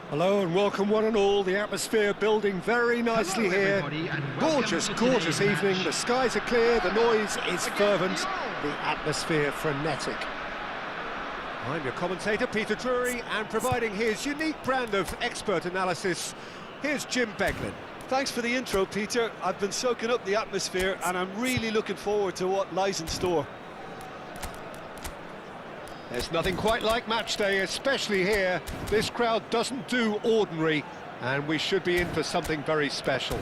Hello and welcome one and all. The atmosphere building very nicely here. Gorgeous, gorgeous evening. The skies are clear, the noise is fervent, the atmosphere frenetic. I'm your commentator, Peter Drury, and providing his unique brand of expert analysis, here's Jim Beglin. Thanks for the intro, Peter. I've been soaking up the atmosphere and I'm really looking forward to what lies in store. There's nothing quite like match day, especially here. This crowd doesn't do ordinary, and we should be in for something very special.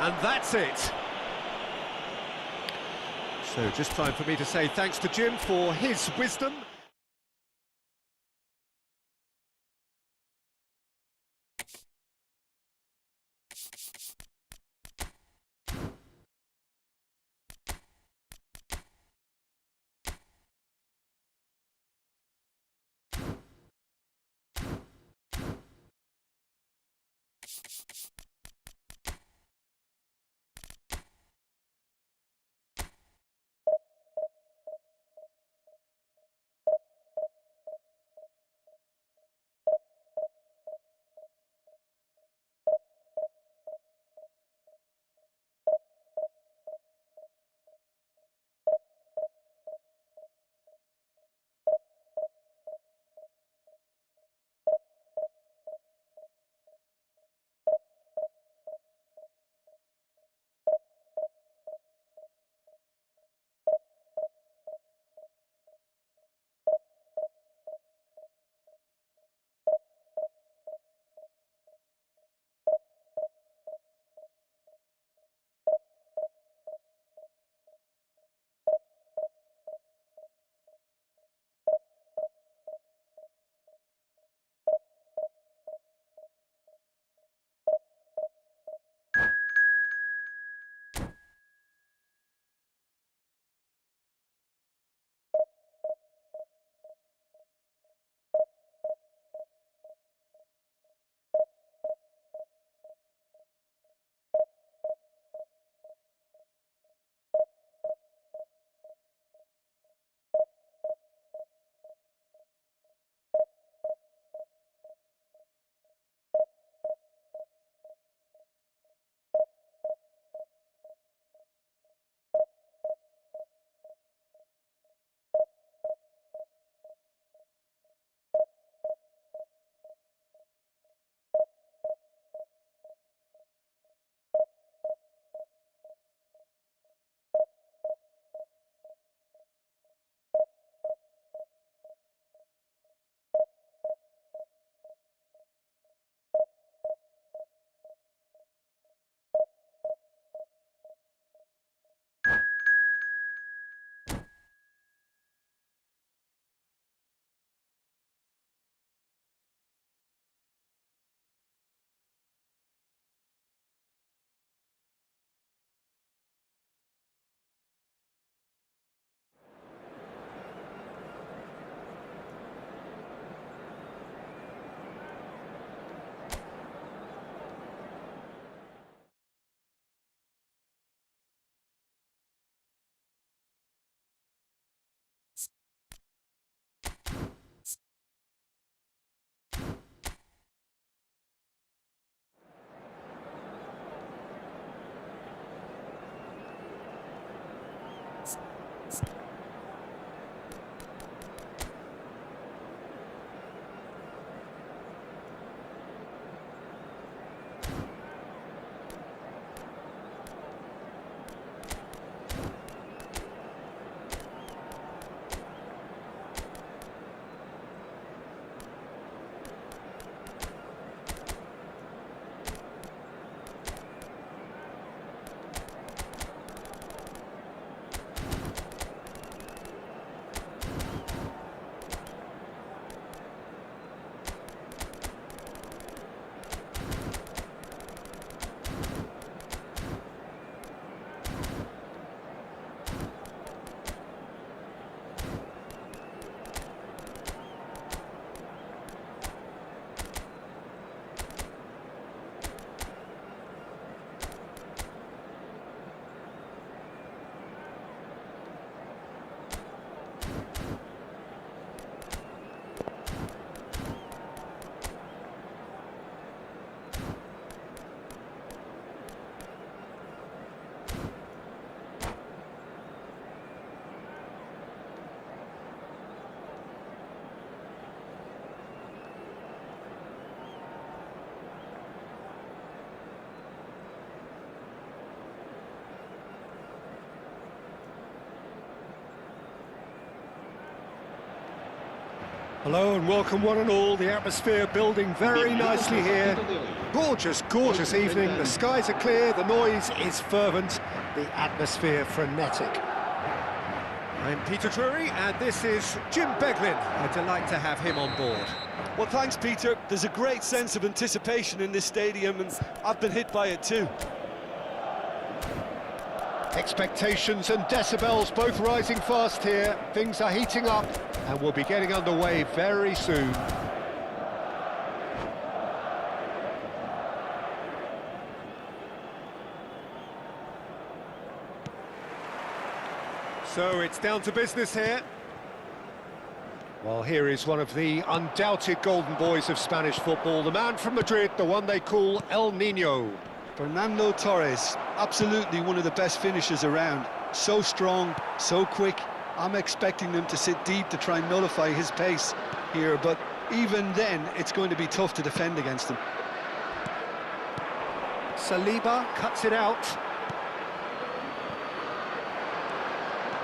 And that's it. So just time for me to say thanks to Jim for his wisdom. Hello and welcome one and all. The atmosphere building very nicely here. Gorgeous, gorgeous evening. The skies are clear, the noise is fervent, the atmosphere frenetic. I'm Peter Drury and this is Jim Beglin. A delight to have him on board. Well, thanks, Peter. There's a great sense of anticipation in this stadium, and I've been hit by it too. Expectations and decibels both rising fast here. Things are heating up and we'll be getting underway very soon. So it's down to business here. Well, here is one of the undoubted golden boys of Spanish football, the man from Madrid, the one they call El Nino. Fernando Torres, absolutely one of the best finishers around. So strong, so quick. I'm expecting them to sit deep to try and nullify his pace here, but even then, it's going to be tough to defend against him. Saliba cuts it out.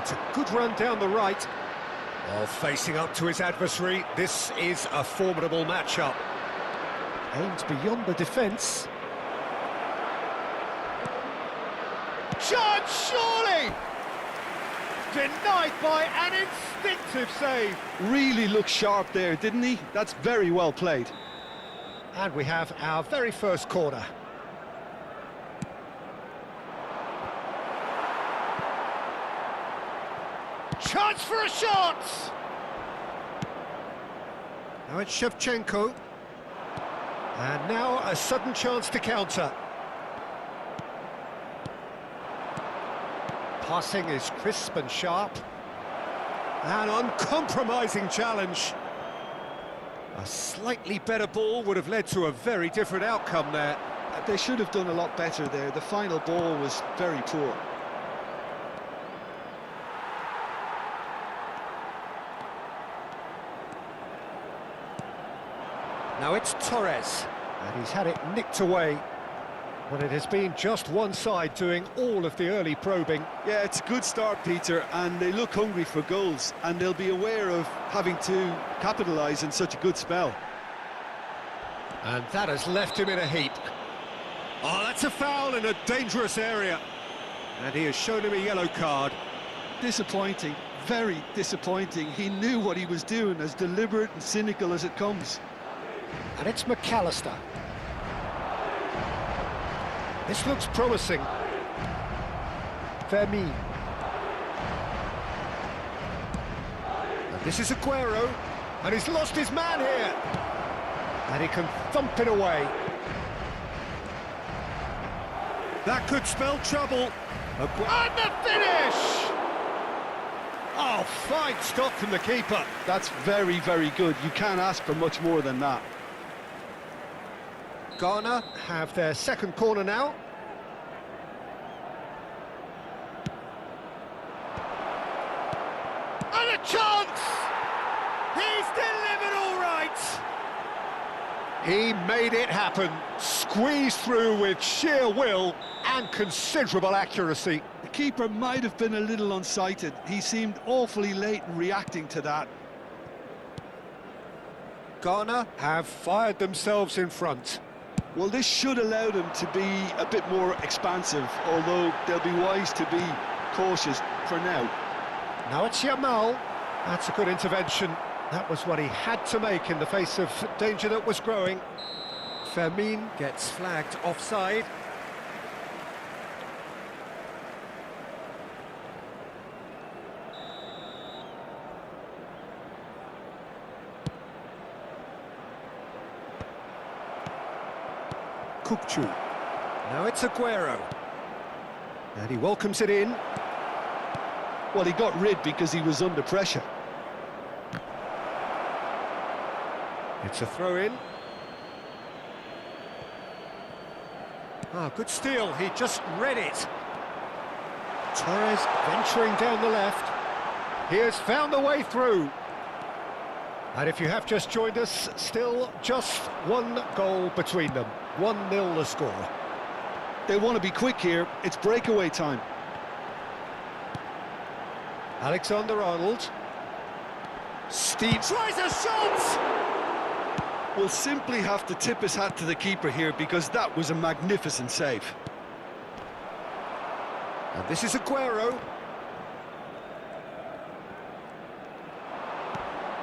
It's a good run down the right. While facing up to his adversary, this is a formidable matchup. Aims beyond the defence. Chance, surely! Denied by an instinctive save. Really looked sharp there, didn't he? That's very well played. And we have our very first corner. Chance for a shot! Now it's Shevchenko. And now a sudden chance to counter. Passing is crisp and sharp. An uncompromising challenge. A slightly better ball would have led to a very different outcome there. They should have done a lot better there. The final ball was very poor. Now it's Torres, and he's had it nicked away. But it has been just one side doing all of the early probing. Yeah, it's a good start, Peter, and they look hungry for goals, and they'll be aware of having to capitalise in such a good spell. And that has left him in a heap. Oh, that's a foul in a dangerous area. And he has shown him a yellow card. Disappointing, very disappointing. He knew what he was doing, as deliberate and cynical as it comes. And it's McAllister. This looks promising. Fermin. And this is Aguero, and he's lost his man here. And he can thump it away. That could spell trouble. And the finish! Oh, fine stop from the keeper. That's very, very good. You can't ask for much more than that. Ghana have their second corner now. And a chance! He's delivered all right! He made it happen, squeezed through with sheer will and considerable accuracy. The keeper might have been a little unsighted. He seemed awfully late in reacting to that. Ghana have fired themselves in front. Well, this should allow them to be a bit more expansive, although they'll be wise to be cautious for now. Now it's Yamal. That's a good intervention. That was what he had to make in the face of danger that was growing. Fermin gets flagged offside. Kukçu. Now it's Aguero. And he welcomes it in. Well, he got rid because he was under pressure. It's a throw-in. Ah, good steal. He just read it. Torres venturing down the left. He has found the way through. And if you have just joined us, still just one goal between them. 1-0 the score. They want to be quick here. It's breakaway time. Alexander-Arnold. Steve tries a shot! We'll simply have to tip his hat to the keeper here because that was a magnificent save. And this is Aguero.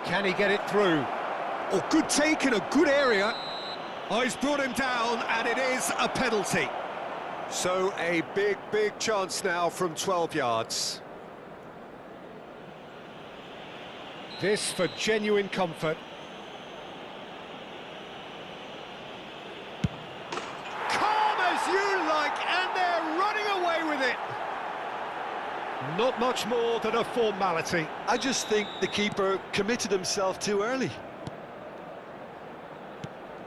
Can he get it through? Oh, good take in a good area. Oh, he's brought him down, and it is a penalty. So a big chance now from 12 yards. This for genuine comfort. Calm as you like, and they're running away with it. Not much more than a formality. I just think the keeper committed himself too early.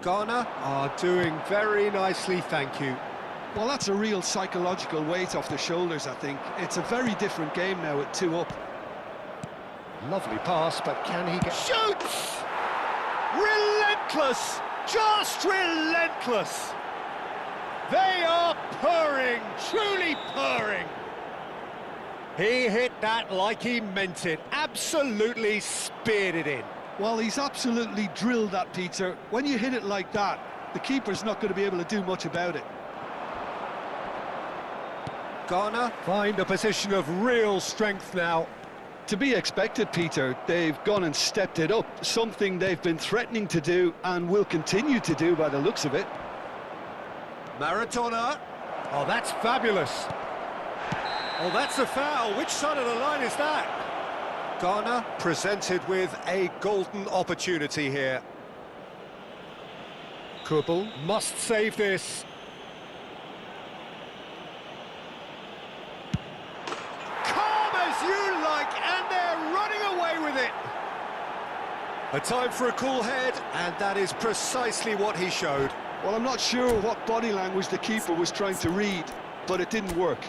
Ghana are doing very nicely, thank you. Well, that's a real psychological weight off the shoulders, I think. It's a very different game now with 2 up. Lovely pass, but can he get... Shoots! Relentless! Just relentless! They are purring, truly purring. He hit that like he meant it, absolutely speared it in. Well, he's absolutely drilled that, Peter. When you hit it like that, the keeper's not going to be able to do much about it. Ghana find a position of real strength now. To be expected, Peter. They've gone and stepped it up, something they've been threatening to do and will continue to do by the looks of it. Maradona. Oh, that's fabulous. Oh, that's a foul. Which side of the line is that? Ghana presented with a golden opportunity here. Kubel must save this. Calm as you like, and they're running away with it. A time for a cool head, and that is precisely what he showed. Well, I'm not sure what body language the keeper was trying to read, but it didn't work.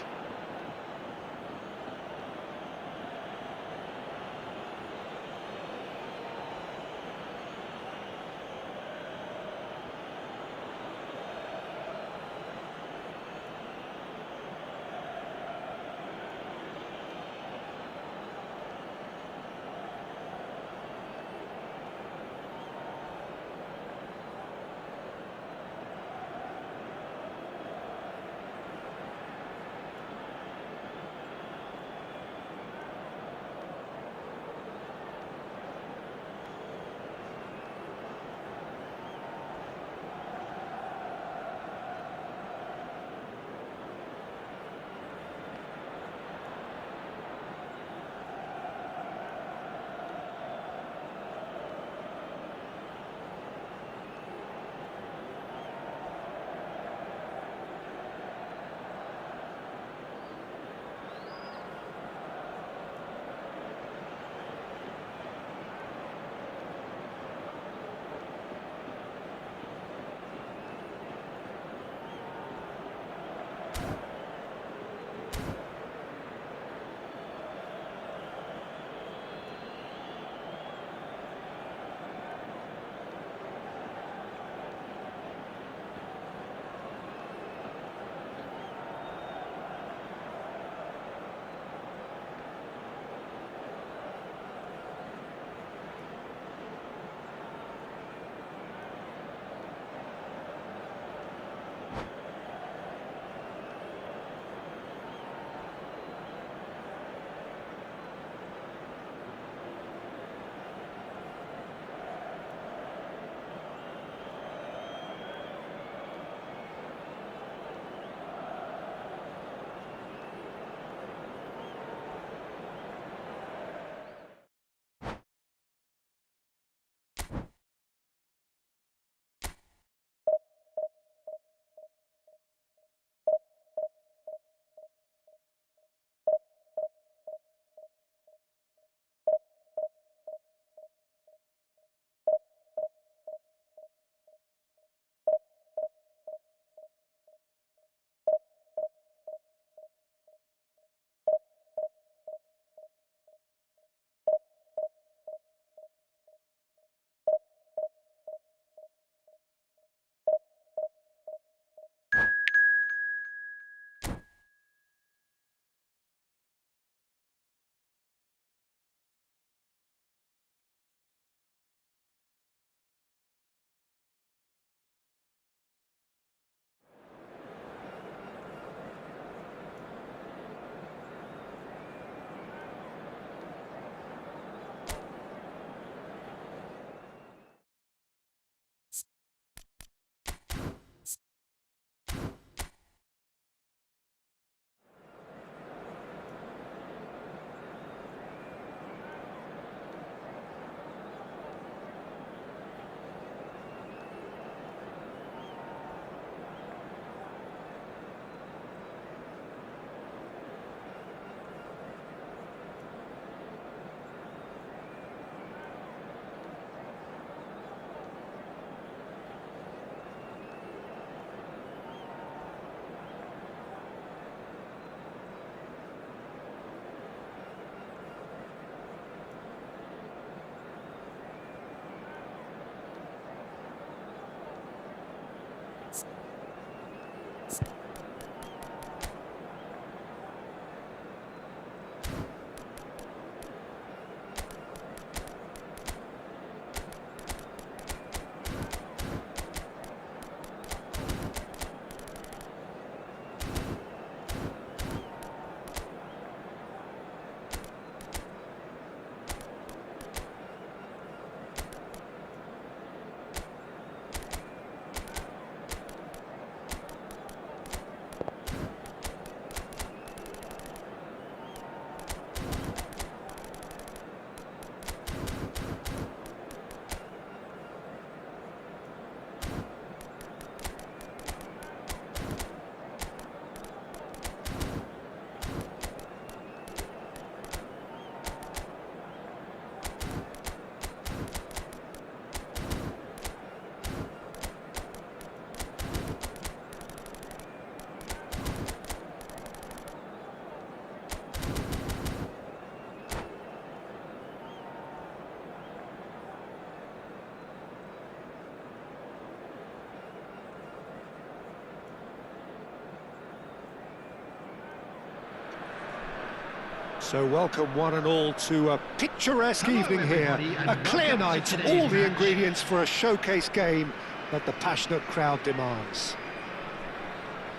So welcome one and all to a picturesque evening here. A clear night, all the ingredients for a showcase game that the passionate crowd demands.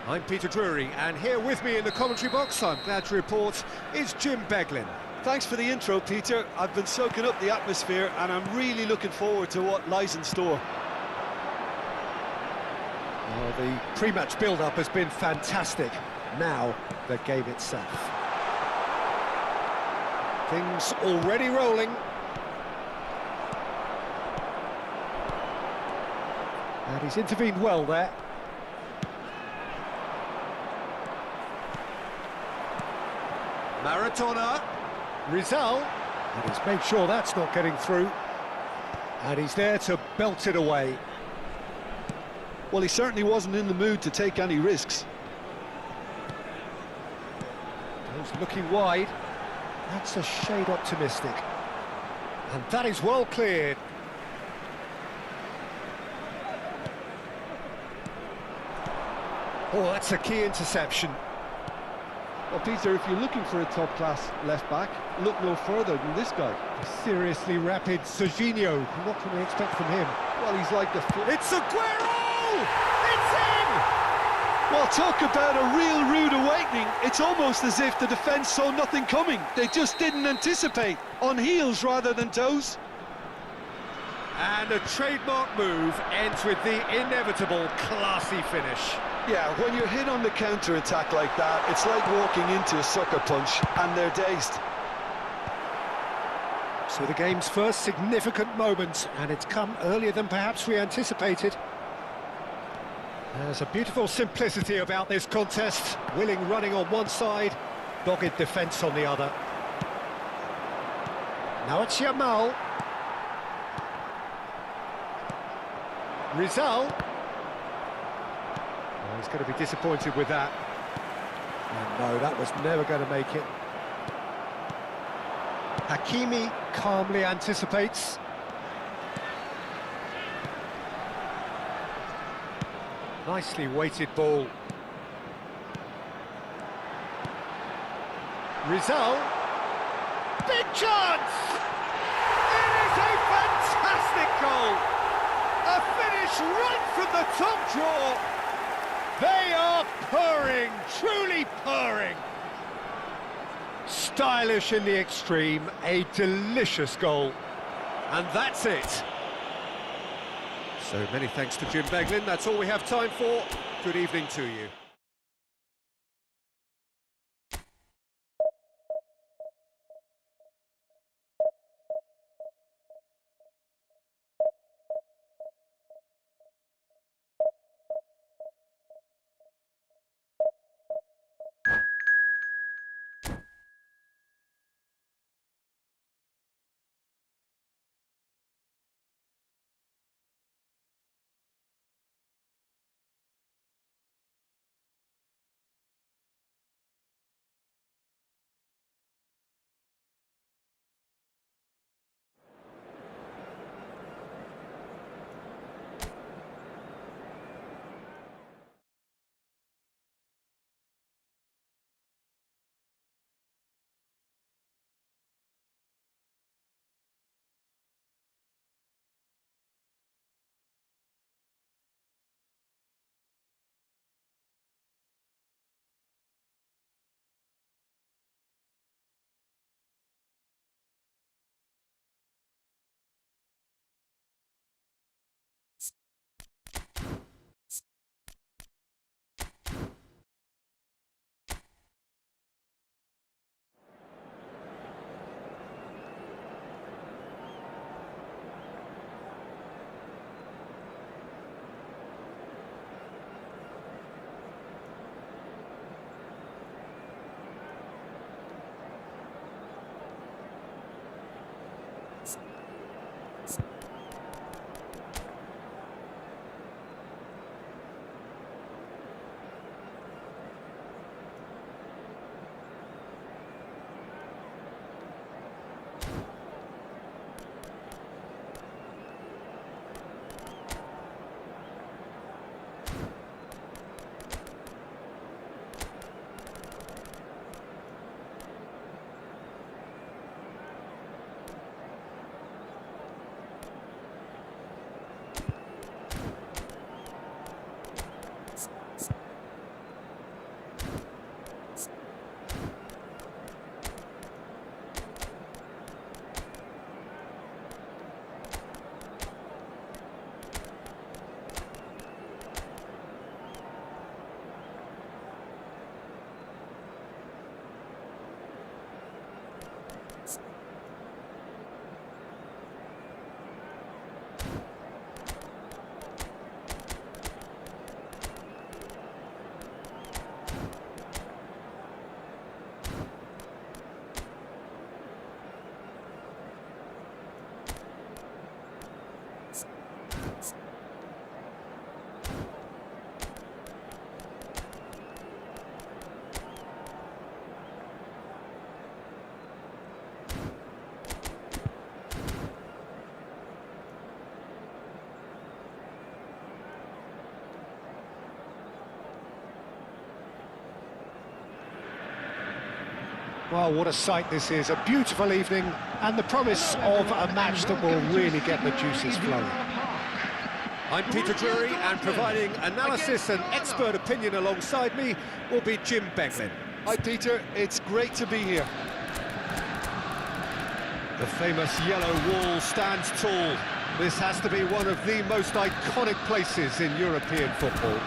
I'm Peter Drury, and here with me in the commentary box, I'm glad to report, is Jim Beglin. Thanks for the intro, Peter. I've been soaking up the atmosphere and I'm really looking forward to what lies in store. Well, the pre-match build-up has been fantastic. Now, the game itself. Things already rolling. And he's intervened well there. Maradona. Rizal. And he's made sure that's not getting through. And he's there to belt it away. Well, he certainly wasn't in the mood to take any risks. He's looking wide. That's a shade optimistic. And that is well cleared. Oh, that's a key interception. Well, Peter, if you're looking for a top-class left-back, look no further than this guy. A seriously rapid Serginho. What can we expect from him? Well, he's like the... It's Aguero! It's in! Well, talk about a real rude awakening. It's almost as if the defence saw nothing coming. They just didn't anticipate. On heels rather than toes. And a trademark move ends with the inevitable classy finish. Yeah, when you're hit on the counter-attack like that, it's like walking into a sucker punch, and they're dazed. So the game's first significant moment, and it's come earlier than perhaps we anticipated. There's a beautiful simplicity about this contest. Willing running on one side, dogged defence on the other. Now it's Yamal. Rizal. Oh, he's going to be disappointed with that. And no, that was never going to make it. Hakimi calmly anticipates. Nicely weighted ball. Rizal. Big chance! It is a fantastic goal! A finish right from the top drawer! They are purring, truly purring! Stylish in the extreme, a delicious goal. And that's it. So many thanks to Jim Beglin. That's all we have time for. Good evening to you. Well, what a sight this is, a beautiful evening, and the promise of a match that will really get the juices flowing. I'm Peter Drury, and providing analysis and expert opinion alongside me will be Jim Beglin. Hi Peter, it's great to be here. The famous yellow wall stands tall. This has to be one of the most iconic places in European football.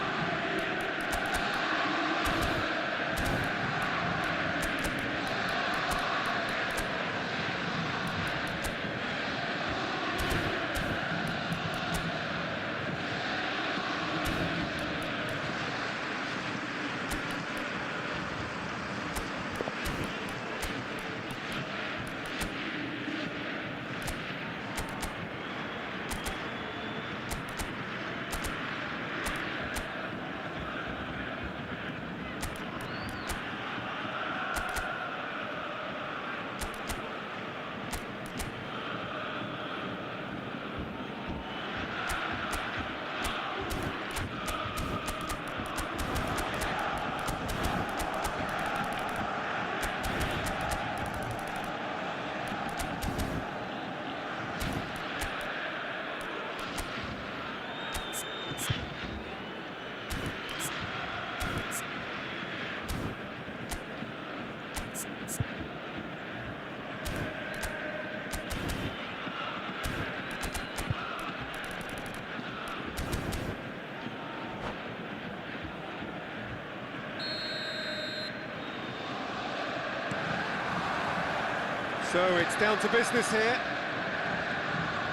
So it's down to business here.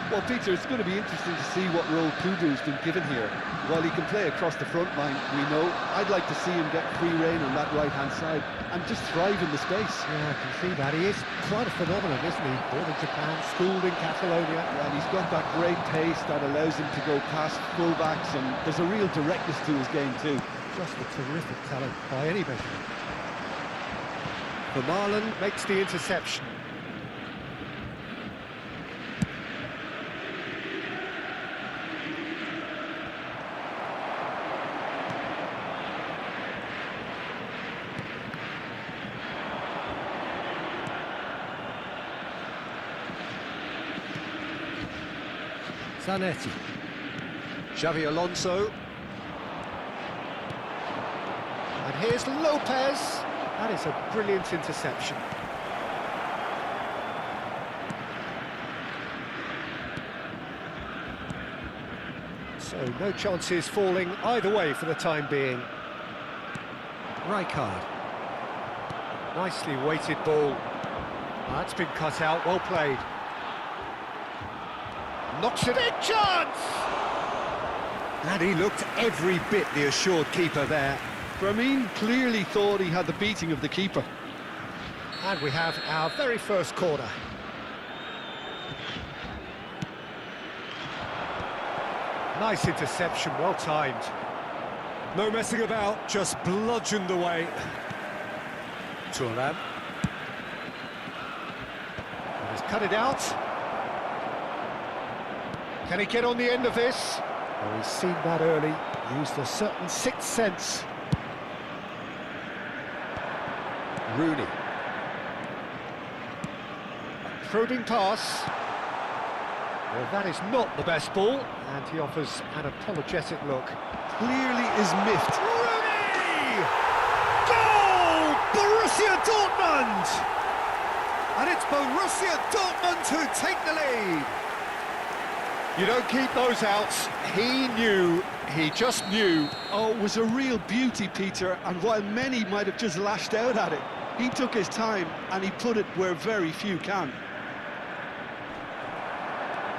Well, Peter, it's going to be interesting to see what role Kudu's been given here. While he can play across the front line, we know, I'd like to see him get free rein on that right-hand side and just thrive in the space. Yeah, I can see that. He is quite a phenomenon, isn't he? Born in Japan, schooled in Catalonia. And he's got that great pace that allows him to go past full-backs, and there's a real directness to his game too. Just a terrific talent by any measure. Vermaelen makes the interception. Zanetti. Xavi Alonso. And here's Lopez. That is a brilliant interception. So no chances falling either way for the time being. Rijkaard. Nicely weighted ball. That's been cut out, well played. Knocks it in, chance! And he looked every bit the assured keeper there. Fermin clearly thought he had the beating of the keeper. And we have our very first corner. Nice interception, well timed. No messing about, just bludgeoned away. Thuram. He's cut it out. Can he get on the end of this? Oh, he's seen that early, used a certain sixth sense. Rooney. Probing pass. Well, that is not the best ball, and he offers an apologetic look. Clearly is miffed. Rooney! Goal! Borussia Dortmund! And it's Borussia Dortmund who take the lead. You don't keep those outs. He knew, he just knew. Oh, it was a real beauty, Peter, and while many might have just lashed out at it, he took his time and he put it where very few can.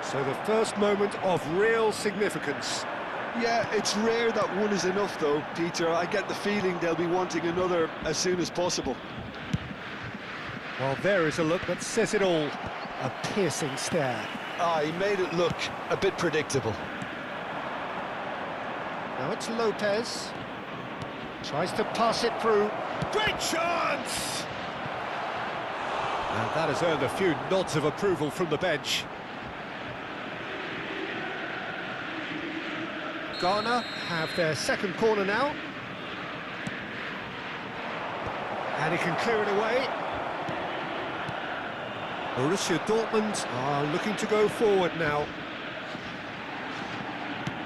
So the first moment of real significance. Yeah, it's rare that one is enough though, Peter. I get the feeling they'll be wanting another as soon as possible. Well, there is a look that says it all. A piercing stare. Ah, he made it look a bit predictable. Now it's Lopez. Tries to pass it through. Great chance! And that has earned a few nods of approval from the bench. Ghana have their second corner now. And he can clear it away. Borussia Dortmund are looking to go forward now.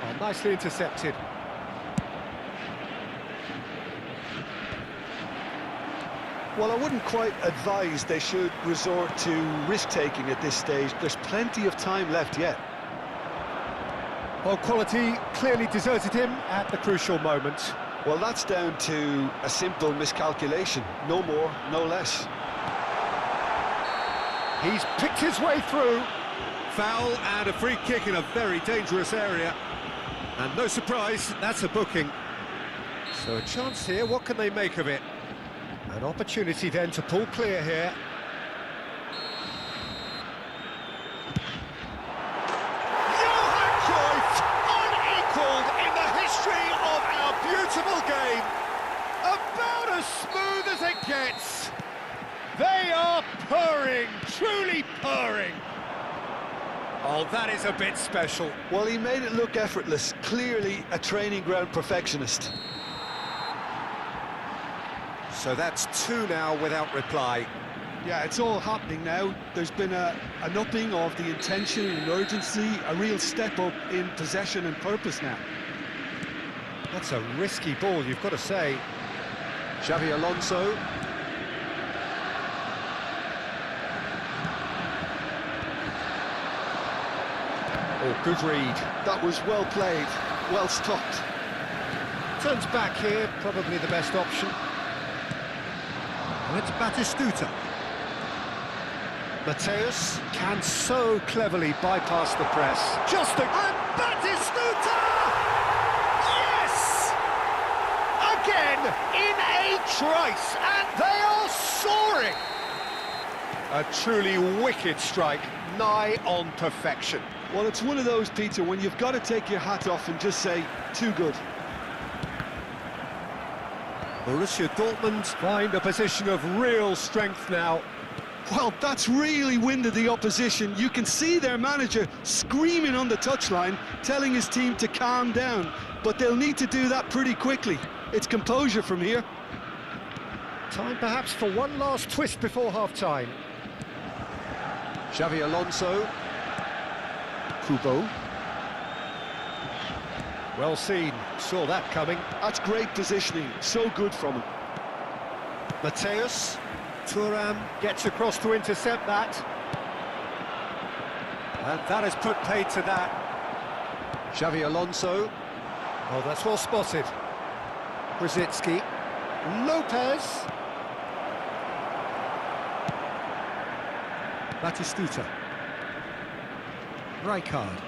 Oh, nicely intercepted. Well, I wouldn't quite advise they should resort to risk-taking at this stage. There's plenty of time left yet. Well, quality clearly deserted him at the crucial moment. Well, that's down to a simple miscalculation. No more, no less. He's picked his way through. Foul and a free kick in a very dangerous area. And no surprise, that's a booking. So a chance here, what can they make of it? An opportunity then to pull clear here. Johan Cruyff, unequalled in the history of our beautiful game. About as smooth as it gets. They are purring, truly purring. Oh, that is a bit special. Well, he made it look effortless. Clearly a training ground perfectionist. So that's two now without reply. Yeah, it's all happening now. There's been an upping of the intention and urgency, a real step up in possession and purpose now. That's a risky ball, you've got to say. Xavi Alonso. Oh, good read. That was well played, well stopped. Turns back here, probably the best option. And it's Batistuta. Mateus can so cleverly bypass the press. Just a... And Batistuta! Yes! Again, in a trice, and they are soaring! A truly wicked strike, nigh on perfection. Well, it's one of those, Peter, when you've got to take your hat off and just say, too good. Borussia Dortmund find a position of real strength now. Well, that's really winded the opposition. You can see their manager screaming on the touchline, telling his team to calm down. But they'll need to do that pretty quickly. It's composure from here. Time perhaps for one last twist before half-time. Xavi Alonso. Kubo. Well seen, saw that coming. That's great positioning, so good from him. Mateus. Thuram gets across to intercept that. And that has put paid to that. Xavi Alonso. Oh, that's well spotted. Brzezinski. Lopez. Batistuta. Rijkaard.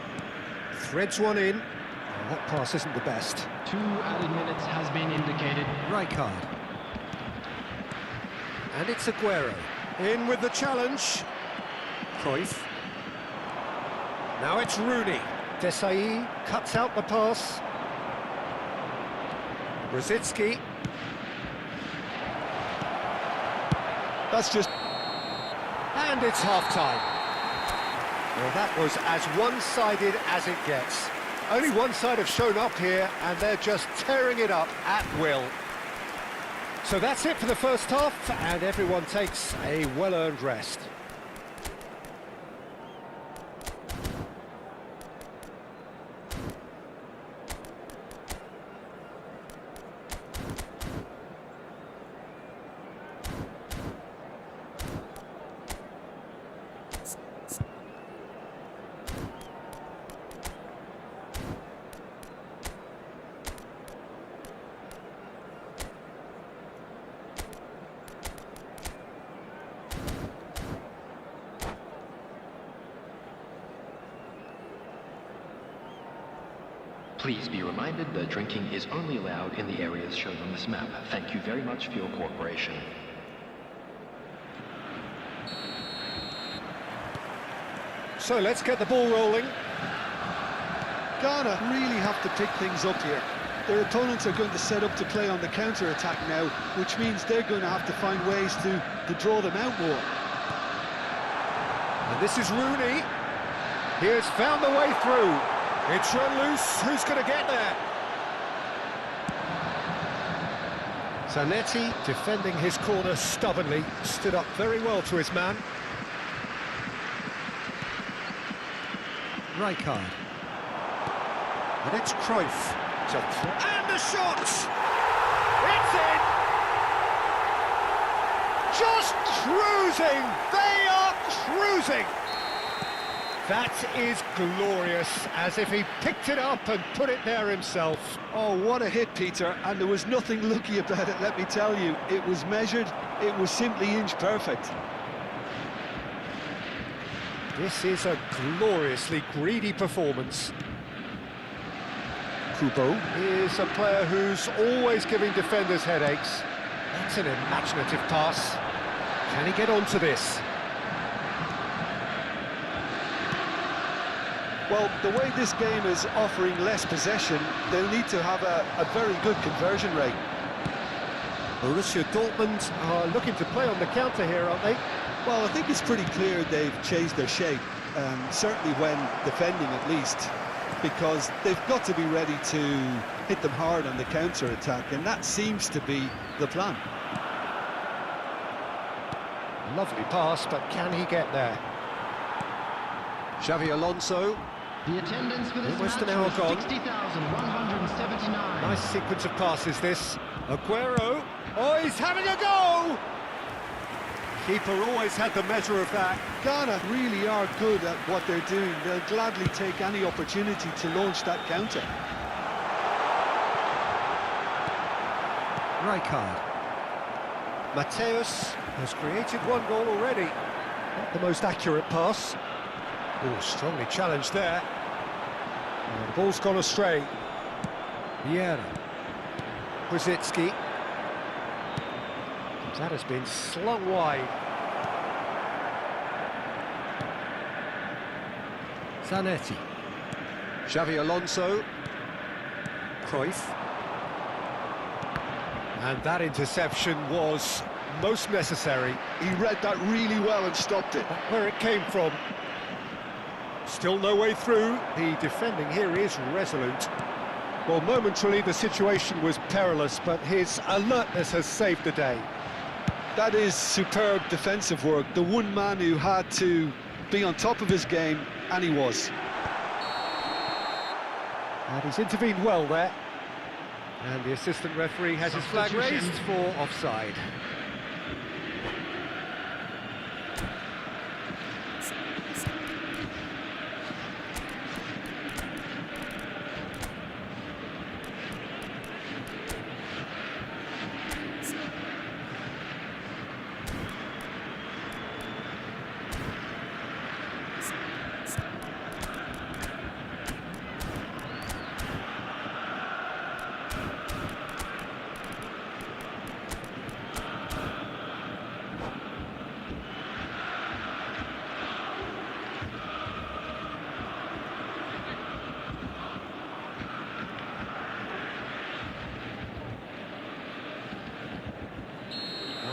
Threads one in. Oh, that pass isn't the best. 2 added minutes has been indicated. Rijkaard. And it's Aguero. In with the challenge. Cruyff. Now it's Rooney. Desailly cuts out the pass. Brzezinski. That's just... And it's half-time. Well, that was as one-sided as it gets. Only one side have shown up here, and they're just tearing it up at will. So that's it for the first half, and everyone takes a well-earned rest. Please be reminded that drinking is only allowed in the areas shown on this map. Thank you very much for your cooperation. So let's get the ball rolling. Ghana really have to pick things up here. Their opponents are going to set up to play on the counter-attack now, which means they're going to have to find ways to draw them out more. And this is Rooney. He has found the way through. It's run loose. Who's going to get there? Zanetti, defending his corner stubbornly, stood up very well to his man. Rijkaard. And it's Cruyff. And the shot! It's in! Just cruising! They are cruising! That is glorious, as if he picked it up and put it there himself. Oh, what a hit, Peter, and there was nothing lucky about it, let me tell you. It was measured, it was simply inch perfect. This is a gloriously greedy performance. Kubo is a player who's always giving defenders headaches. That's an imaginative pass. Can he get onto this? Well, the way this game is offering less possession, they'll need to have a very good conversion rate. Borussia Dortmund are looking to play on the counter here, aren't they? Well, I think it's pretty clear they've changed their shape, certainly when defending at least, because they've got to be ready to hit them hard on the counter-attack, and that seems to be the plan. Lovely pass, but can he get there? Xavi Alonso. The attendance for this Almost match an hour was gone. 60,179. Nice sequence of passes, this. Aguero. Oh, he's having a go! Keeper always had the measure of that. Ghana really are good at what they're doing. They'll gladly take any opportunity to launch that counter. Rijkaard. Mateus has created one goal already. Not the most accurate pass. Oh, strongly challenged there. And the ball's gone astray. Vieira. Brzezinski. That has been slung wide. Zanetti. Xavi Alonso. Cruyff. And that interception was most necessary. He read that really well and stopped it. Where it came from. Still no way through. The defending here is resolute. Well, momentarily the situation was perilous, but his alertness has saved the day. That is superb defensive work. The one man who had to be on top of his game, and he was. And he's intervened well there. And the assistant referee has his flag raised for offside.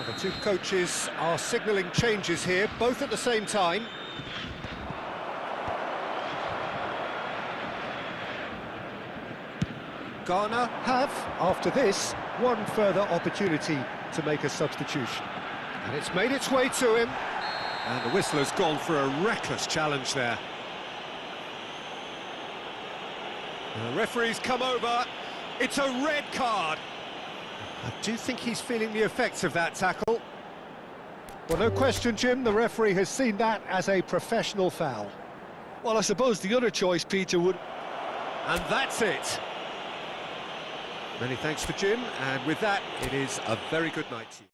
The two coaches are signalling changes here, both at the same time. Ghana have, after this, one further opportunity to make a substitution. And it's made its way to him. And the whistle has gone for a reckless challenge there. And the referee's come over. It's a red card. I do think he's feeling the effects of that tackle. Well, no question, Jim, the referee has seen that as a professional foul. Well, I suppose the other choice, Peter, would... And that's it. Many thanks to Jim, and with that, it is a very good night to you.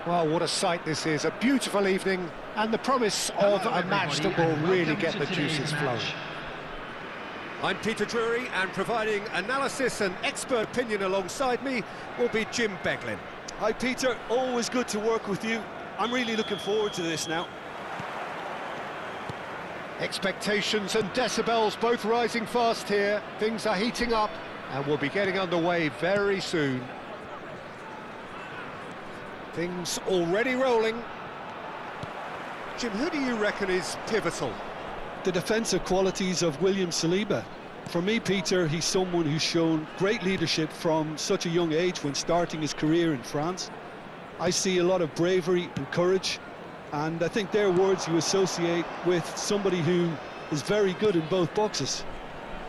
Well, what a sight this is, a beautiful evening, and the promise of a match that will really get the juices flowing. I'm Peter Drury, and providing analysis and expert opinion alongside me will be Jim Beglin. Hi Peter, always good to work with you. I'm really looking forward to this now. Expectations and decibels both rising fast here. Things are heating up, and we'll be getting underway very soon. Things already rolling. Jim, who do you reckon is pivotal? The defensive qualities of William Saliba. For me, Peter, he's someone who's shown great leadership from such a young age when starting his career in France. I see a lot of bravery and courage, and I think they're words you associate with somebody who is very good in both boxes.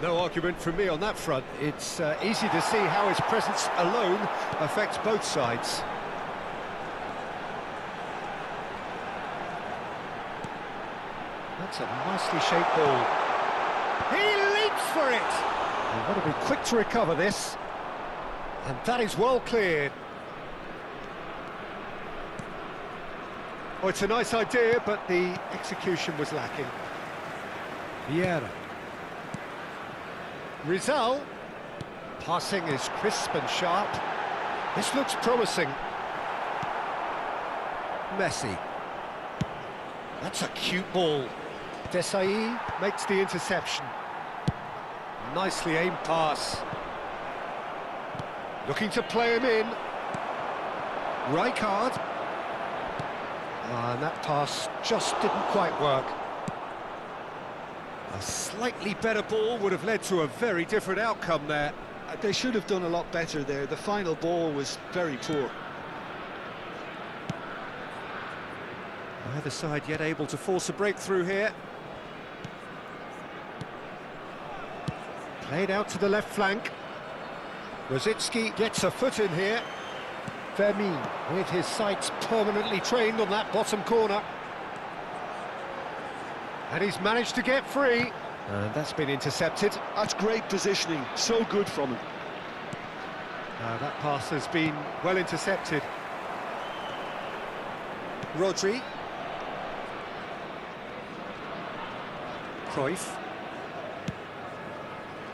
No argument from me on that front. It's easy to see how his presence alone affects both sides. That's a nicely shaped ball. He leaps for it! They've got to be quick to recover this. And that is well cleared. Oh, it's a nice idea, but the execution was lacking. Vieira. Rizal. Passing is crisp and sharp. This looks promising. Messi. That's a cute ball. Desailly makes the interception. Nicely aimed pass. Looking to play him in. Rijkaard. And that pass just didn't quite work. A slightly better ball would have led to a very different outcome there. They should have done a lot better there. The final ball was very poor. Neither side yet able to force a breakthrough here. Played out to the left flank. Rosicki gets a foot in here. Fermin with his sights permanently trained on that bottom corner. And he's managed to get free. And that's been intercepted. That's great positioning, so good from him. That pass has been well intercepted. Rodri. Cruyff.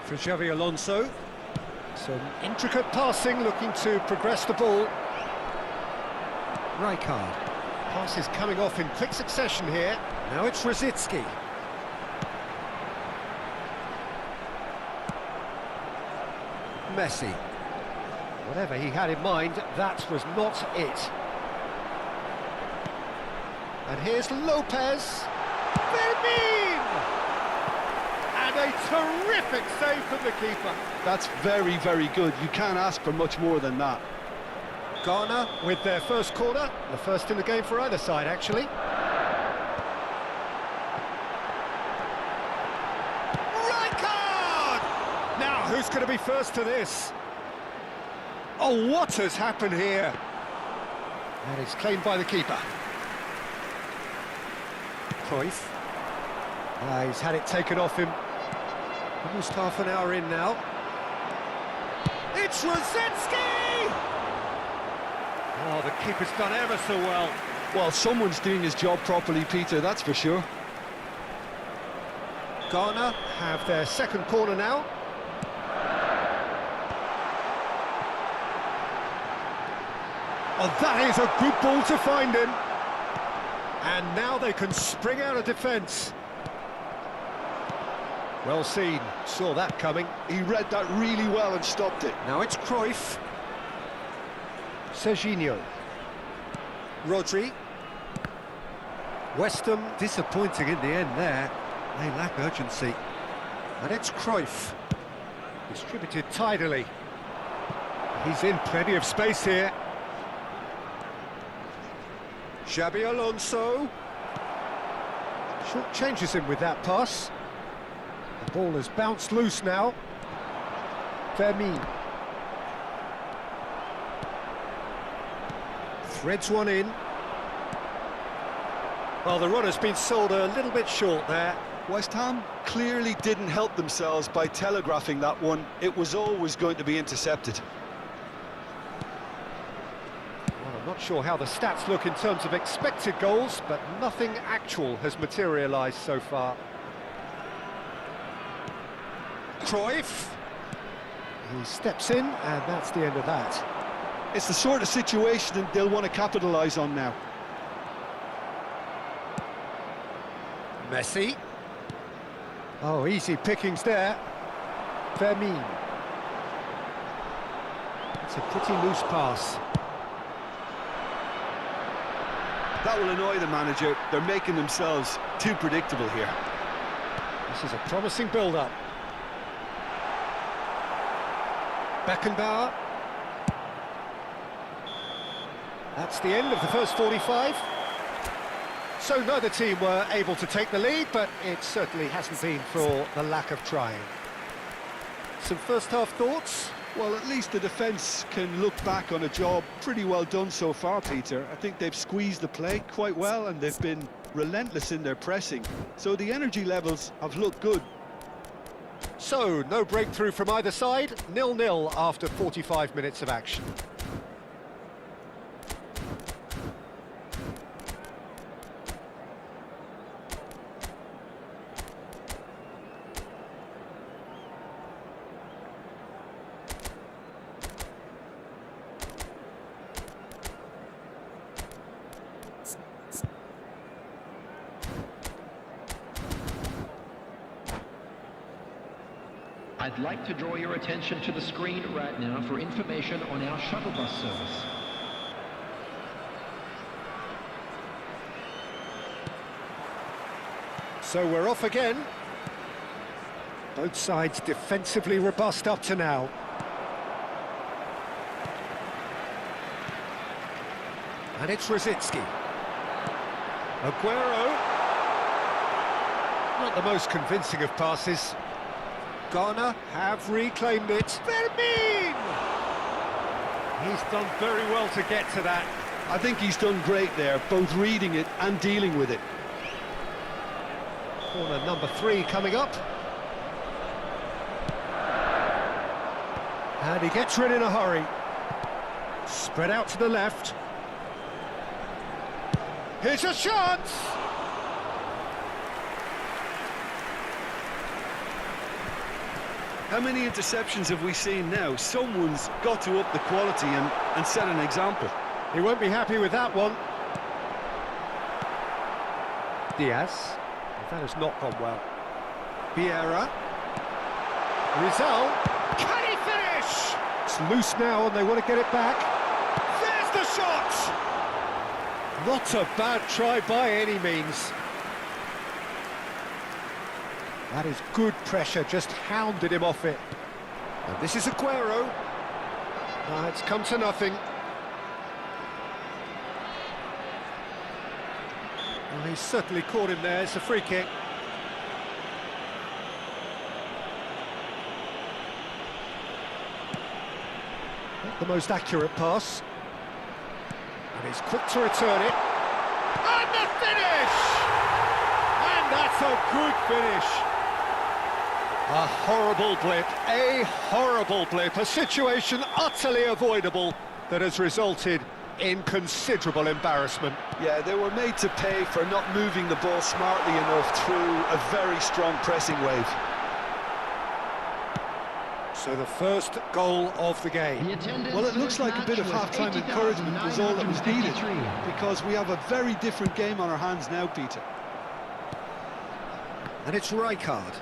For Xavi Alonso. Some intricate passing, looking to progress the ball. Rijkaard. Pass is coming off in quick succession here. Now it's Rosicki. Messi. Whatever he had in mind, that was not it. And here's Lopez. Fermin! And a terrific save from the keeper. That's very, very good. You can't ask for much more than that. Ghana with their first corner, the first in the game for either side, actually. Rijkaard! Now, who's going to be first to this? Oh, what has happened here? And it's claimed by the keeper. Cruyff. He's had it taken off him. Almost half an hour in now. It's Rosicki! Oh, the keeper's done ever so well. Well, someone's doing his job properly, Peter, that's for sure. Ghana have their second corner now. Oh, that is a good ball to find him. And now they can spring out of defence. Well seen, saw that coming. He read that really well and stopped it. Now it's Cruyff. Serginho. Rodri. West Ham disappointing in the end there. They lack urgency. And it's Cruyff. Distributed tidily. He's in plenty of space here. Xabi Alonso. Short changes him with that pass. The ball has bounced loose now. Fermin. Threads one in. Well, the run has been sold a little bit short there. West Ham clearly didn't help themselves by telegraphing that one. It was always going to be intercepted. What a Not sure how the stats look in terms of expected goals, but nothing actual has materialised so far. Cruyff. He steps in, and that's the end of that. It's the sort of situation that they'll want to capitalise on now. Messi. Oh, easy pickings there. Fermin. It's a pretty loose pass. That will annoy the manager. They're making themselves too predictable here. This is a promising build-up. Beckenbauer. That's the end of the first 45. So neither team were able to take the lead, but it certainly hasn't been for the lack of trying. Some first-half thoughts? Well, at least the defence can look back on a job pretty well done so far, Peter. I think they've squeezed the play quite well, and they've been relentless in their pressing. So the energy levels have looked good. So, no breakthrough from either side, 0-0 after 45 minutes of action. I'd like to draw your attention to the screen right now for information on our shuttle bus service. So we're off again. Both sides defensively robust up to now. And it's Rosicky. Aguero. Not the most convincing of passes. Ghana have reclaimed it. Fermin! He's done very well to get to that. I think he's done great there, both reading it and dealing with it. Corner number 3 coming up. And he gets rid in a hurry. Spread out to the left. Here's a chance! How many interceptions have we seen now? Someone's got to up the quality and set an example. He won't be happy with that one. Diaz. That has not gone well. Vieira. Rizal. Can he finish? It's loose now and they want to get it back. There's the shot! Not a bad try by any means. That is good pressure, just hounded him off it. And this is Aguero. It's come to nothing. Well, he's certainly caught him there. It's a free kick. Not the most accurate pass. And he's quick to return it. And the finish! And that's a good finish. A horrible blip, a situation utterly avoidable that has resulted in considerable embarrassment. Yeah, they were made to pay for not moving the ball smartly enough through a very strong pressing wave. So the first goal of the game. Well, it looks like a bit of half-time encouragement was all that was needed, because we have a very different game on our hands now, Peter. And it's Rijkaard.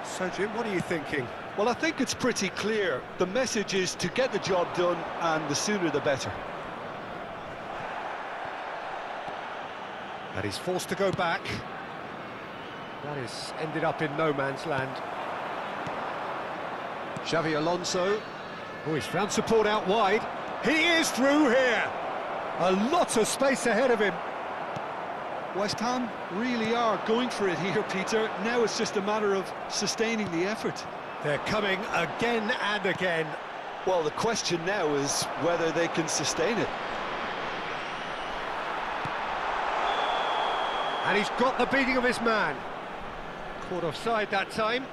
So, Jim, what are you thinking? Well, I think it's pretty clear. The message is to get the job done, and the sooner the better. And he's forced to go back. That has ended up in no man's land. Xavi Alonso. Oh, he's found support out wide. He is through here. A lot of space ahead of him. West Ham really are going for it here, Peter. Now it's just a matter of sustaining the effort. They're coming again and again. Well, the question now is whether they can sustain it. And he's got the beating of his man. Caught offside that time.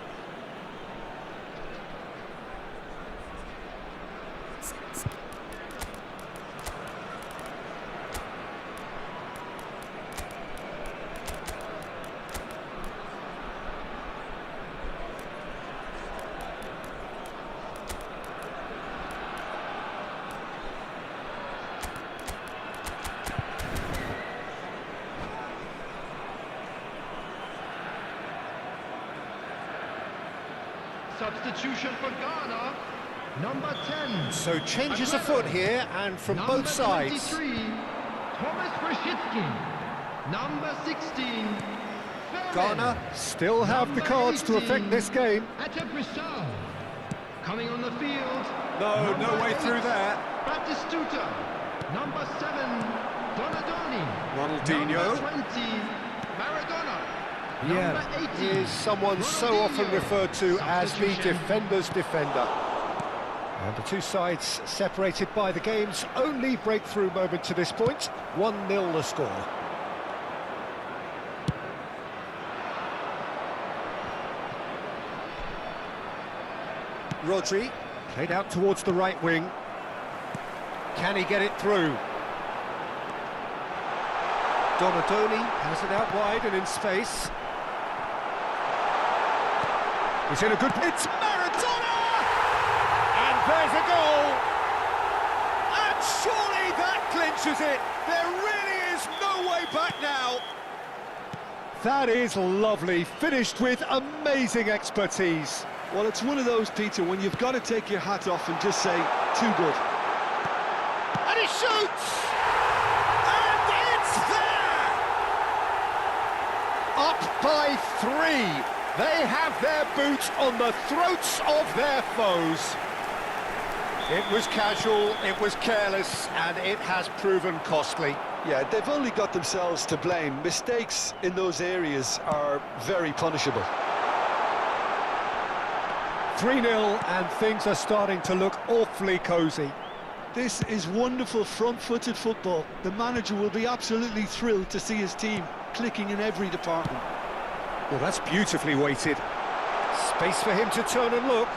Substitution for Ghana, number 10. So changes afoot here, and from both sides. Number 23, Thomas Rashidkin. Number 16, Ghana still have the cards to affect this game. Atabrisal. Coming on the field. No number way 8, through there. Batistuta. Number 7, Donadoni. Ronaldinho. Number 20, Maradona. Yeah, Number 18, he is someone so often Ronaldinho. referred to as the Substitution. defender's defender. And the two sides separated by the game's only breakthrough moment to this point. 1-0 the score. Rodri, played out towards the right wing. Can he get it through? Donadoni has it out wide and in space. He's in a good hit. Maradona! And there's a goal! And surely that clinches it. There really is no way back now. That is lovely, finished with amazing expertise. Well, it's one of those, Peter, when you've got to take your hat off and just say, too good. And he shoots! And it's there! Up by 3. They have their boot on the throats of their foes. It was casual, it was careless, and it has proven costly. Yeah, they've only got themselves to blame. Mistakes in those areas are very punishable. 3-0, and things are starting to look awfully cosy. This is wonderful front-footed football. The manager will be absolutely thrilled to see his team clicking in every department. Well, that's beautifully weighted. Space for him to turn and look.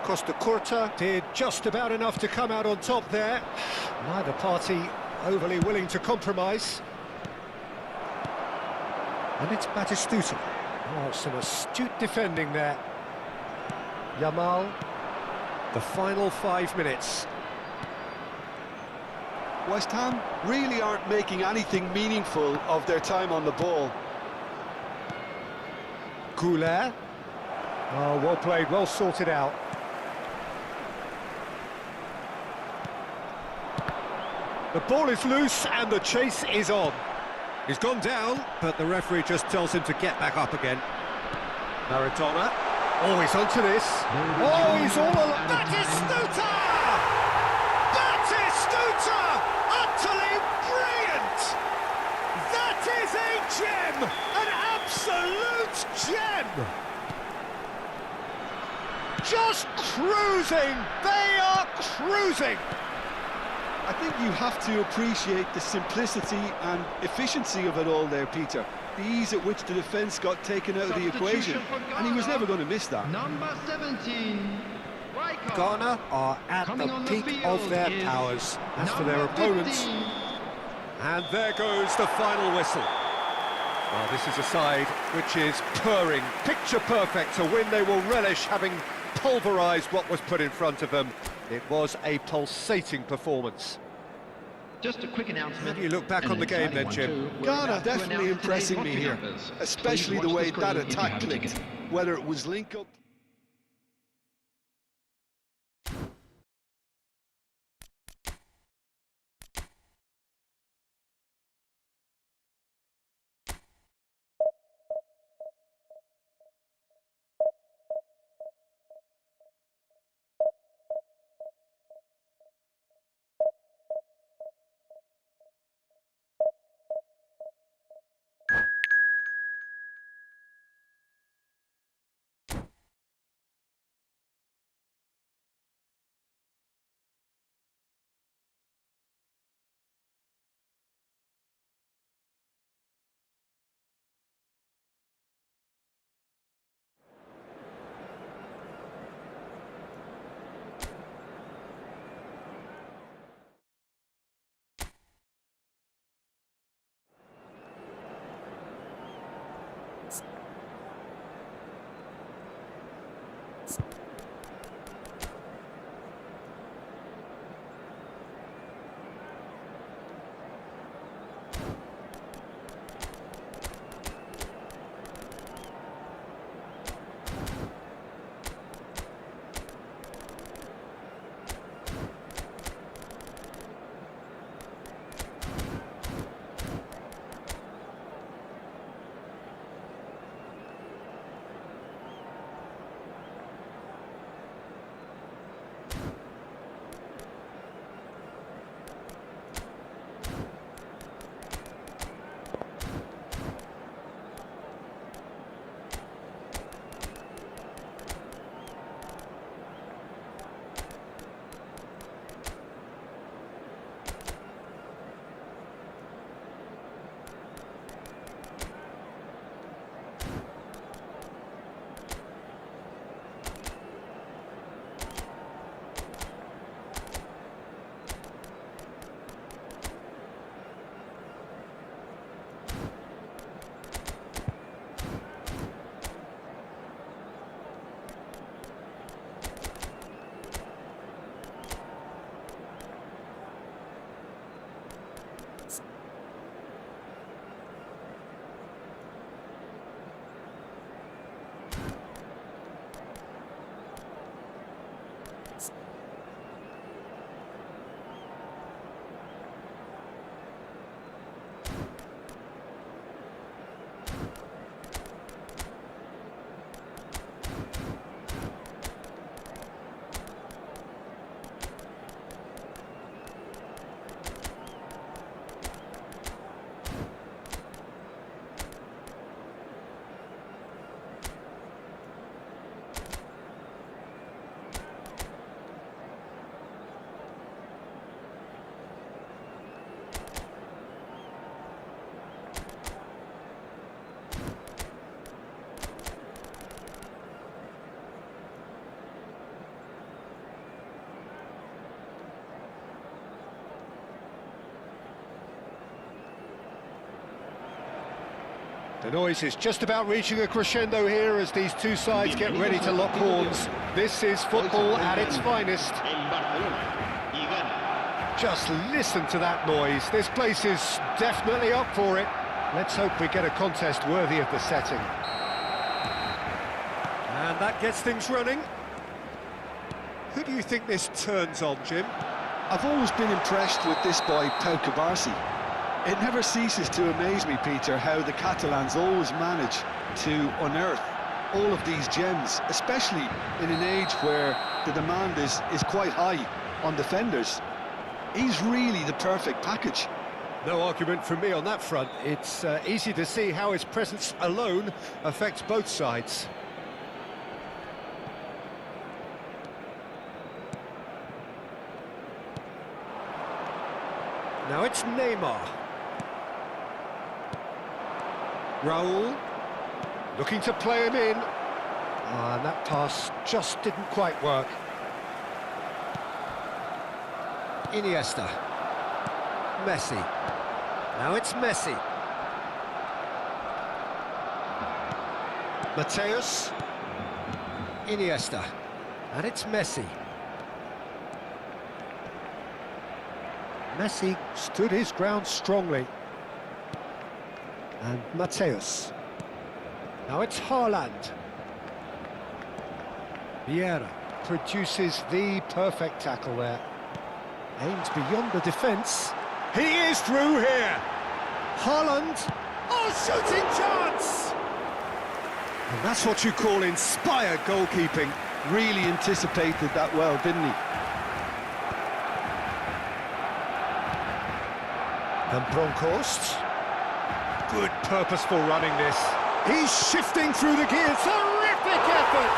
Costa Curta did just about enough to come out on top there. Neither party overly willing to compromise. And it's Batistuta. Oh, some astute defending there. Yamal. The final 5 minutes. West Ham really aren't making anything meaningful of their time on the ball. Goulet. Oh, well played, well sorted out. The ball is loose and the chase is on. He's gone down, but the referee just tells him to get back up again. Maradona. Oh, he's onto this. Oh, he's all alone. Batistuta! Batistuta! Utterly brilliant! That is a gem! An absolute gem! Just cruising! They are cruising! I think you have to appreciate the simplicity and efficiency of it all there, Peter. The ease at which the defence got taken out of the equation, and he was never going to miss that. Number 17, Rijkaard. Ghana are at Coming the on the peak field of their is powers. As for their number opponents, 15. and there goes the final whistle. Well, this is a side which is purring, picture perfect to win. They will relish having pulverised what was put in front of them. It was a pulsating performance. Just a quick announcement. How do you look back And on the an game exciting then, Jim? one too. We're Ghana about to definitely announce impressing today's me hockey here, numbers. especially Please the watch way screen that if you attack have a clicked, ticket. whether it was link-up... The noise is just about reaching a crescendo here as these two sides get ready to lock horns. This is football at its finest. Just listen to that noise. This place is definitely up for it. Let's hope we get a contest worthy of the setting. And that gets things running. Who do you think this turns on, Jim? I've always been impressed with this boy, Pau Cubarsí. It never ceases to amaze me, Peter, how the Catalans always manage to unearth all of these gems, especially in an age where the demand is quite high on defenders. He's really the perfect package. No argument from me on that front. It's easy to see how his presence alone affects both sides. Now it's Neymar. Raul, looking to play him in. And that pass just didn't quite work. Iniesta. Messi. Now it's Messi. Mateus. Iniesta. And it's Messi. Messi stood his ground strongly. And Mateus. Now it's Haaland. Vieira produces the perfect tackle there. Aims beyond the defence. He is through here. Haaland. Oh, shooting chance! And that's what you call inspired goalkeeping. Really anticipated that well, didn't he? And Bronkhorst. Good purposeful running this. He's shifting through the gears. Terrific effort!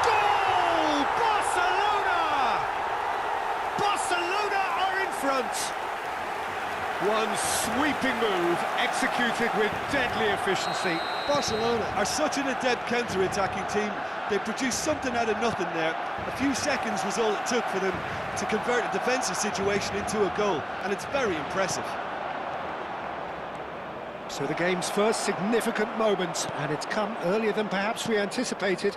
Goal! Barcelona! Barcelona are in front. One sweeping move executed with deadly efficiency. Barcelona are such an adept counter-attacking team. They produced something out of nothing there. A few seconds was all it took for them to convert a defensive situation into a goal, and it's very impressive. So the game's first significant moment, and it's come earlier than perhaps we anticipated.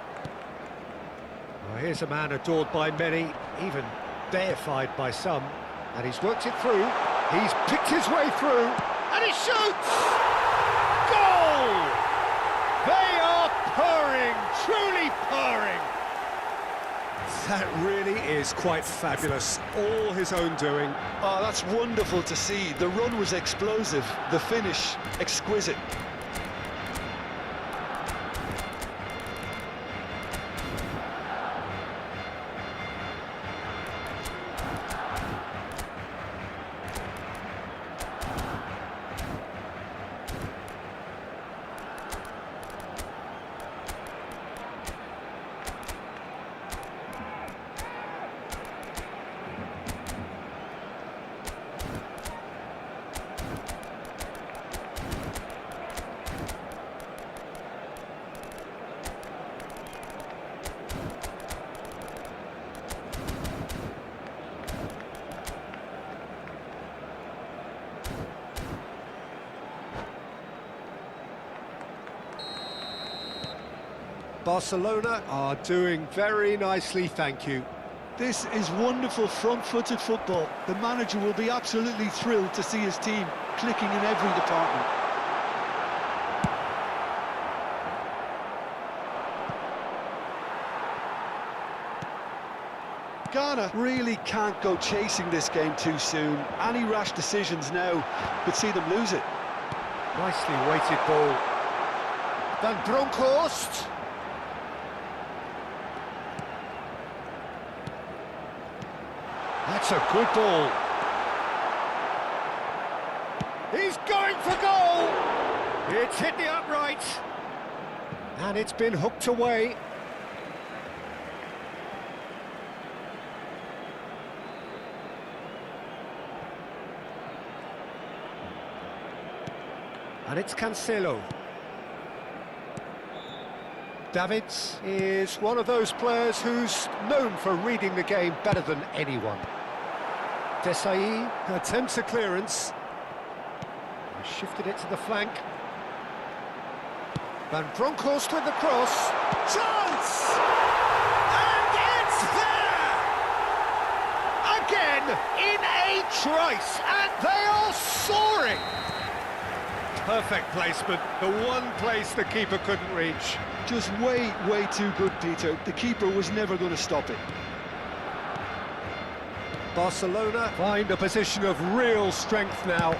Well, here's a man adored by many, even deified by some, and he's worked it through. He's picked his way through, and he shoots! Goal! They are purring, truly purring. That really is quite fabulous, all his own doing. Oh, that's wonderful to see. The run was explosive, the finish exquisite. Barcelona are doing very nicely, thank you. This is wonderful front-footed football. The manager will be absolutely thrilled to see his team clicking in every department. Ghana really can't go chasing this game too soon. Any rash decisions now could see them lose it. Nicely weighted ball. Van Bronckhorst. That's a good ball. He's going for goal! It's hit the upright. And it's been hooked away. And it's Cancelo. Davids is one of those players who's known for reading the game better than anyone. Desailly attempts a clearance. Shifted it to the flank. Van Bronckhorst with the cross. Chance! And it's there! Again, in a trice, and they are soaring! Perfect placement, the one place the keeper couldn't reach. Just way too good, Peter. The keeper was never going to stop it. Barcelona find a position of real strength now.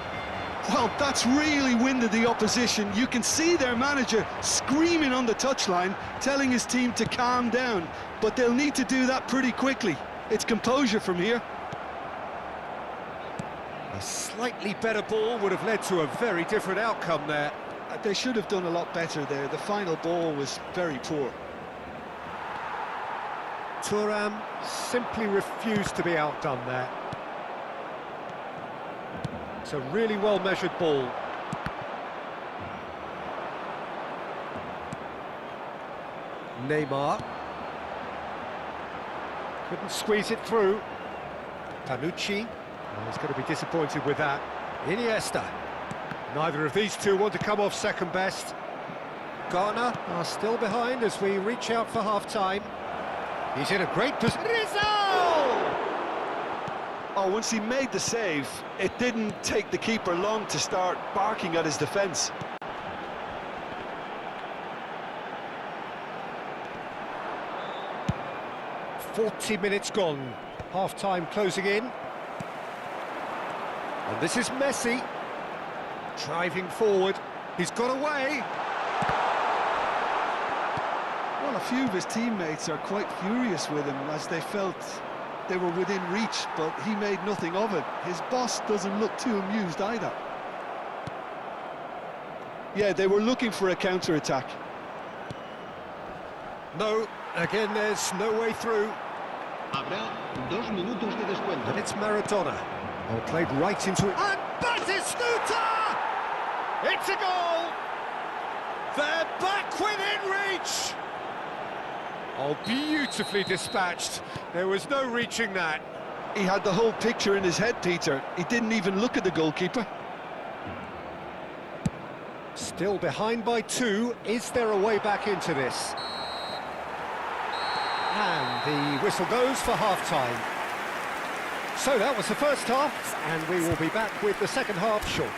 Well, that's really winded the opposition. You can see their manager screaming on the touchline, telling his team to calm down. But they'll need to do that pretty quickly. It's composure from here. A slightly better ball would have led to a very different outcome there. They should have done a lot better there. The final ball was very poor. Thuram simply refused to be outdone there. It's a really well-measured ball. Neymar. Couldn't squeeze it through. Panucci. Oh, he's going to be disappointed with that. Iniesta. Neither of these two want to come off second best. Ghana are still behind as we reach out for half-time. He's in a great position. Rizal! Oh, once he made the save, it didn't take the keeper long to start barking at his defence. "40 minutes gone, half-time closing in. And this is Messi, driving forward, he's got away. Well, a few of his teammates are quite furious with him as they felt they were within reach, but he made nothing of it. His boss doesn't look too amused either. Yeah, they were looking for a counter-attack. No, again there's no way through. Habrá 2 minutos de descuento. And it's Maradona. Oh, played right into it. And Batistuta! It's a goal! They're back within reach! Oh, beautifully dispatched. There was no reaching that. He had the whole picture in his head, Peter. He didn't even look at the goalkeeper. Still behind by 2. Is there a way back into this? And the whistle goes for half-time. So that was the first half, and we will be back with the second half shortly.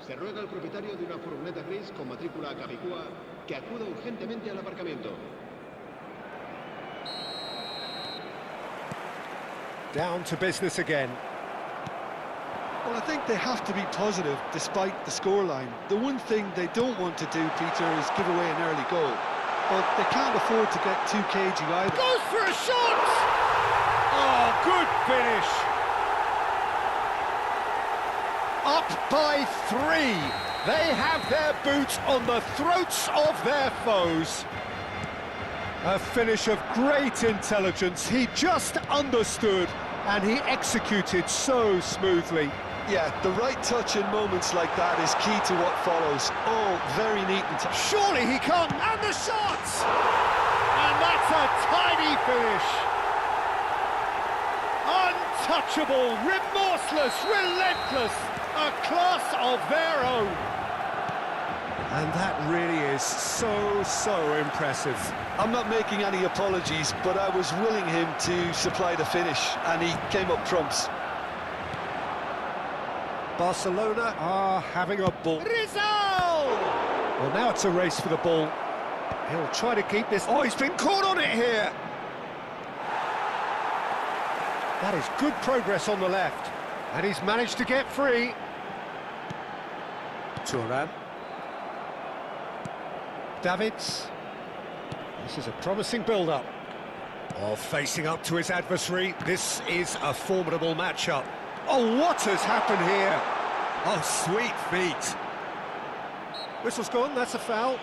Se ruega al propietario de una furgoneta gris con matrícula Capicúa que acuda urgentemente al aparcamiento. Down to business again. Well, I think they have to be positive despite the scoreline. The one thing they don't want to do, Peter, is give away an early goal. But they can't afford to get too cagey either. Goes for a shot! Oh, good finish! Up by 3. They have their boot on the throats of their foes. A finish of great intelligence. He just understood and he executed so smoothly. Yeah, the right touch in moments like that is key to what follows. Oh, very neat and surely he can't. And the shot! And that's a tiny finish. Untouchable, remorseless, relentless. A class of their own. And that really is so impressive. I'm not making any apologies, but I was willing him to supply the finish, and he came up trumps. Barcelona are having a ball. Rizal! Well, now it's a race for the ball. He'll try to keep this. Oh, he's been caught on it here. That is good progress on the left. And he's managed to get free. Thuram. Davids. This is a promising build-up. Oh, facing up to his adversary. This is a formidable matchup. Oh, what has happened here? Oh, sweet feet. Whistle's gone, that's a foul.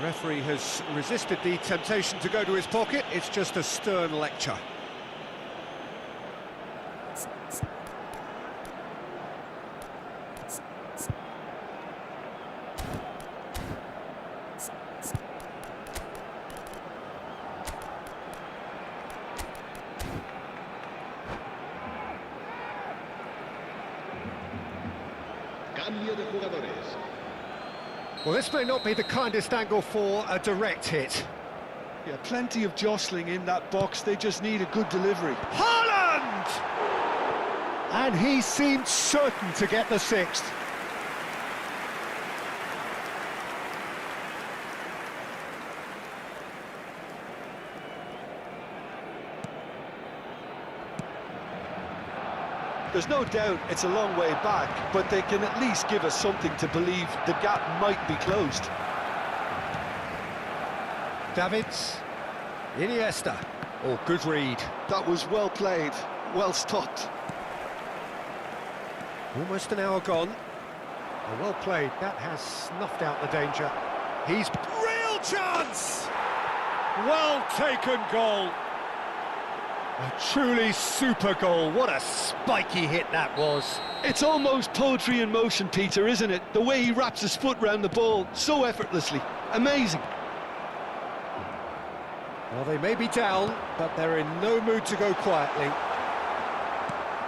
The referee has resisted the temptation to go to his pocket. It's just a stern lecture. Cambio de jugadores. Well, this may not be the kindest angle for a direct hit. Yeah, plenty of jostling in that box. They just need a good delivery. Haaland! And he seemed certain to get the sixth. There's no doubt it's a long way back, but they can at least give us something to believe the gap might be closed. Davids. Iniesta. Oh, good read. That was well played, well stopped. Almost an hour gone. Oh, well played. That has snuffed out the danger. He's... Real chance! Well taken goal. A truly super goal. What a spiky hit that was. It's almost poetry in motion, Peter, isn't it? The way he wraps his foot round the ball so effortlessly. Amazing. Well, they may be down, but they're in no mood to go quietly.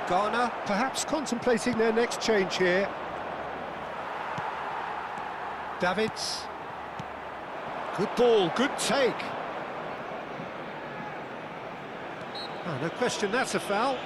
Ghana perhaps contemplating their next change here. Davids. Good ball, good take. Oh, no question, that's a foul.